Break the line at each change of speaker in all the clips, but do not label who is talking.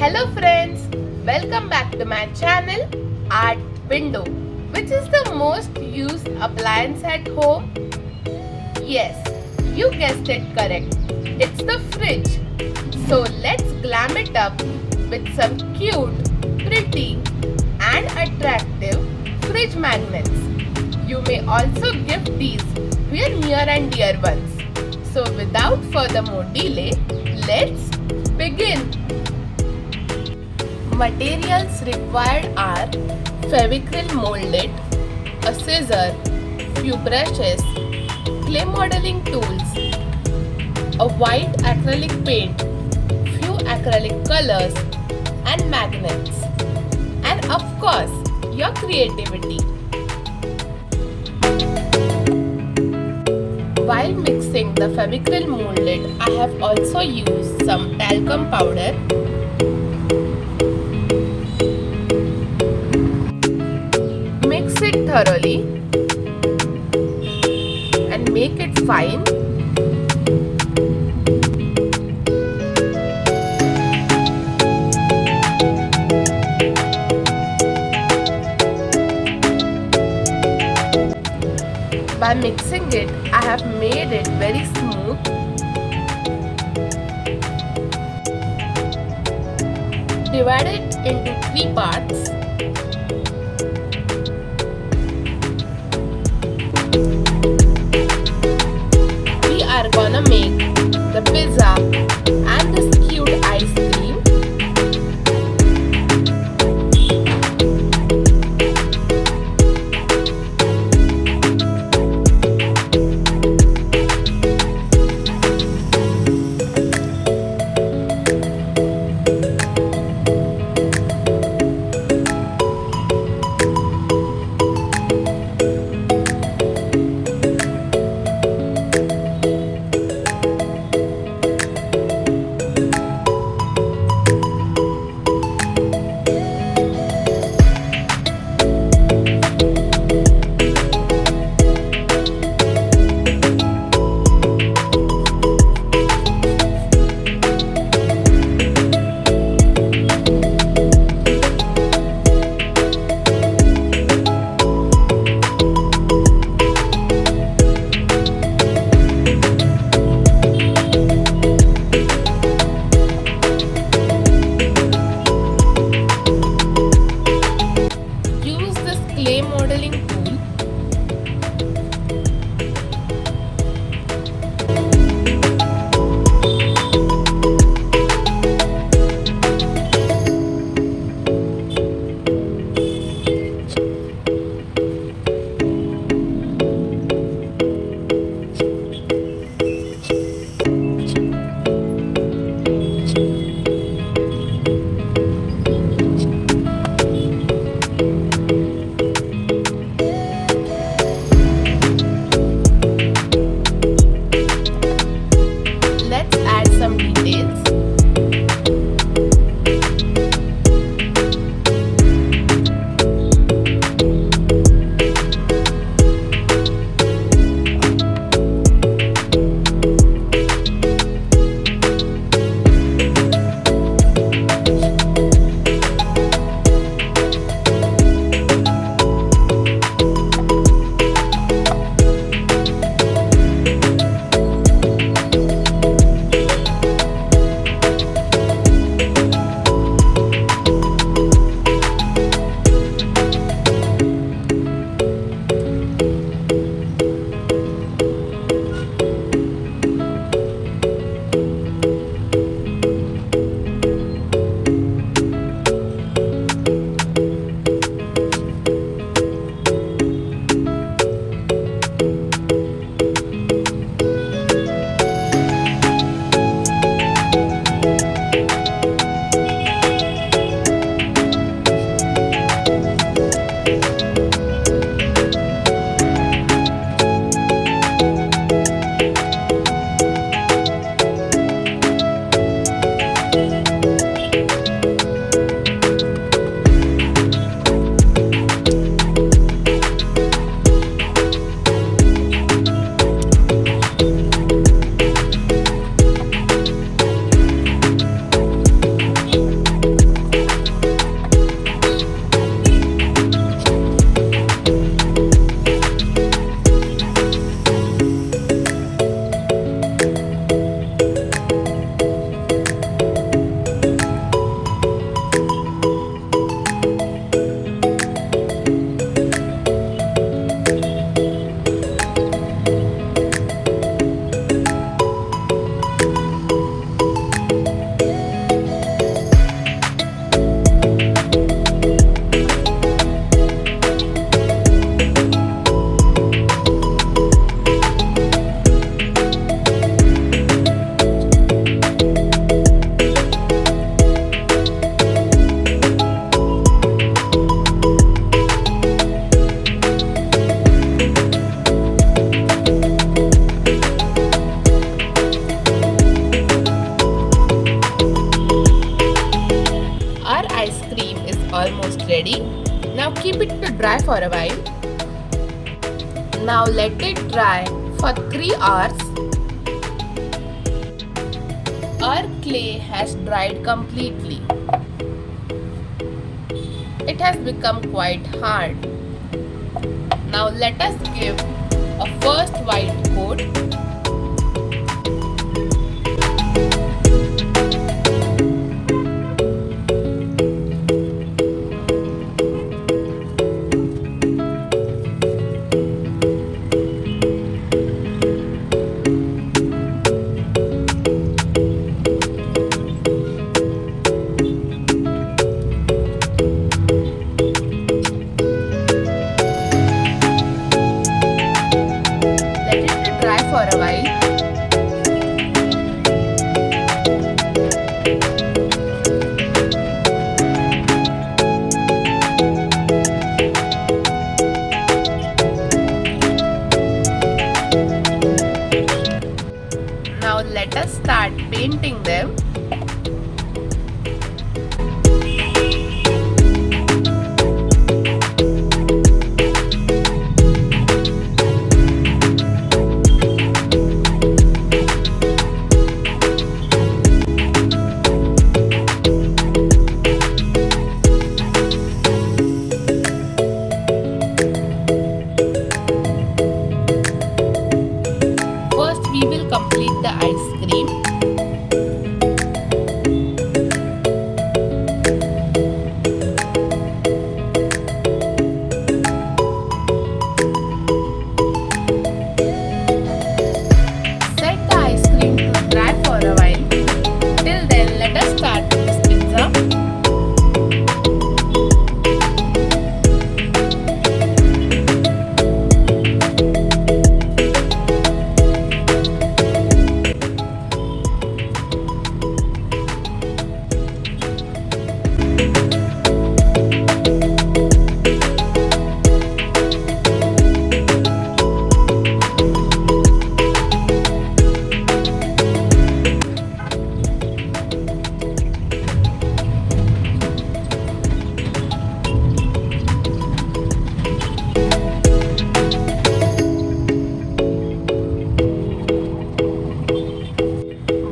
Hello friends, welcome back to my channel ArtWindow, which is the most used appliance at home. Yes, you guessed it correct. It's the fridge. So let's glam it up with some cute, pretty and attractive fridge magnets. You may also gift these to your near and dear ones. So without further more delay, let's begin. Materials required are Fevicryl Mouldit, a scissor, few brushes, clay modeling tools, a white acrylic paint, few acrylic colors and magnets, and of course your creativity. While mixing the Fevicryl Mouldit, I have also used some talcum powder. Mix it thoroughly and make it fine. By mixing it, I have made it very smooth. Divide it into 3 parts. We are gonna make the pizza and this cute ice cream. Clay modeling tool. Some details. for a while. Now let it dry for 3 hours. Our clay has dried completely. It has become quite hard. Now let us give a first white coat. For a while. Now let us start painting them. We will complete the ice cream. Set the ice cream to dry for a while. Till then, let us start this pizza.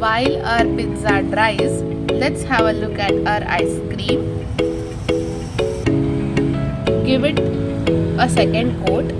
While our pizza dries, let's have a look at our ice cream. Give it a second coat.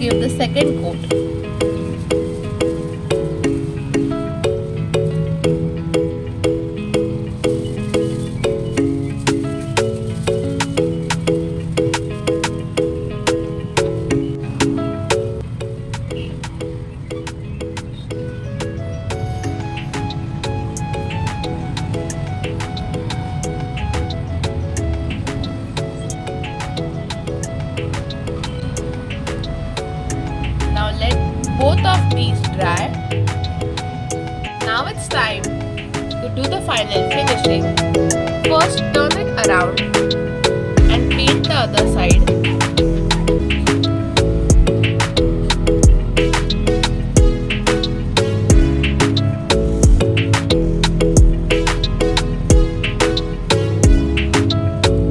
Give the second coat. Both of these dry. Now it's time to do the final finishing. First turn it around and paint the other side.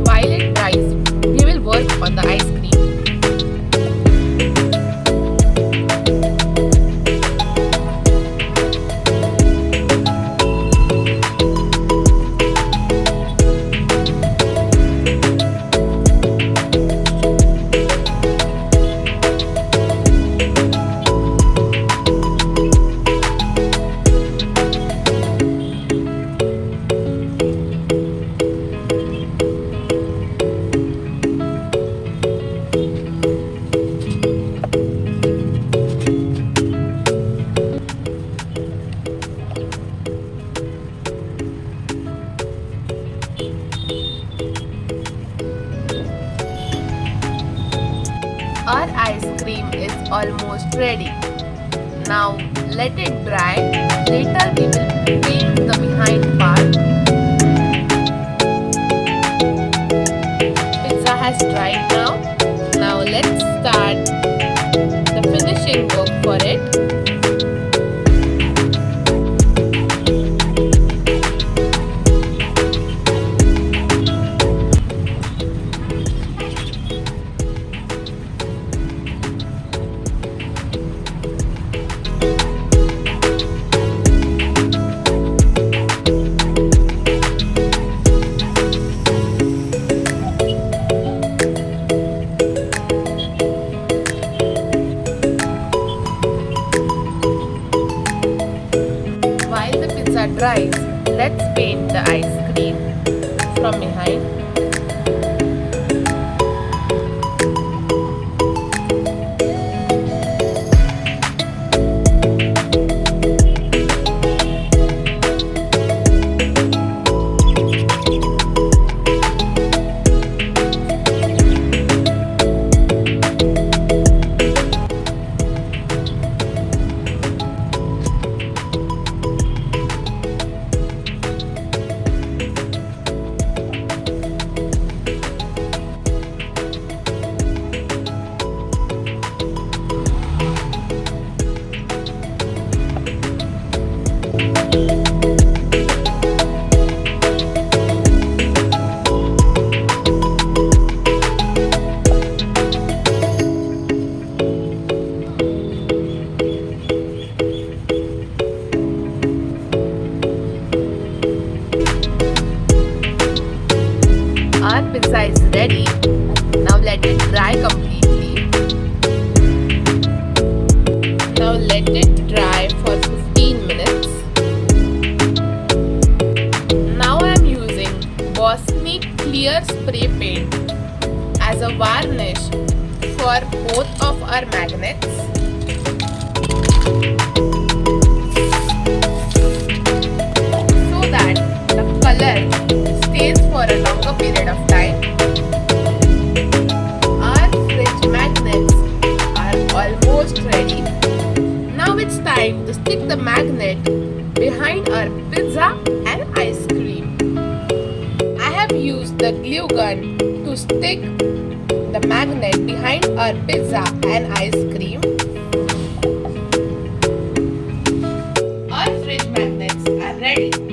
While it dries, we will work on the ice cream. almost ready. Now let it dry. Later we will paint the behind part. Pizza has dried now. Now let's start the finishing work for it. While the pizza dries, let's paint the ice cream from behind. Our pizza is ready. Now let it dry completely. Now let it dry for 15 minutes. Now I am using Bosnic clear spray paint as a varnish for both of our magnets. So that the color stays for a longer period of time. Our fridge magnets are almost ready. Now it's time to stick the magnet behind our pizza and ice cream. I have used the glue gun to stick the magnet behind our pizza and ice cream. Our fridge magnets are ready.